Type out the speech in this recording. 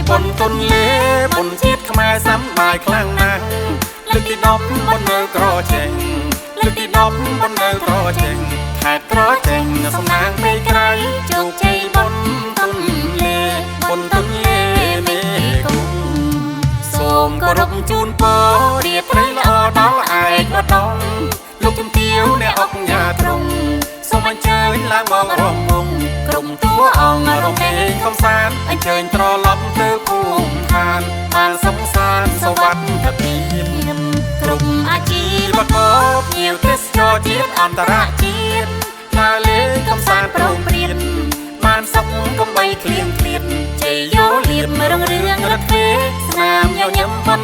บนต้นเล่บนจีดขมาซ้ำบายคลั่งนังลึกที่ดอบบนเนื้อกรอเจงลึกที่ดอบบนเนื้อกรอเจงแขกกรอเจงสมนางไปไกลจุกใจบนต้นเล่บนต้นเล่เมกุงសូមគោរពជូនពររាត្រីល្អដល់ឯកឧត្តមលោកជំទាវអ្នកអុកញ៉ាត្រង់សូមអញ្ជើញឡើងមករំវងក្រុមតួអង្គរំលេងកំសាន្តអញ្ជើញត្រឡប់ទៅភូមិឋានបានសំសានសវត្ថិភាពក្រុមអាជីវករភ្ញៀវទេសចរជាតិអន្តរជាតិដើរលេងកំសាន្តប្រងព្រៀនបានសុខកំបីឃ្លៀងឃ្លាតជ័យយោលៀបរងរឿងរត់ទេស្នាមញញឹមបន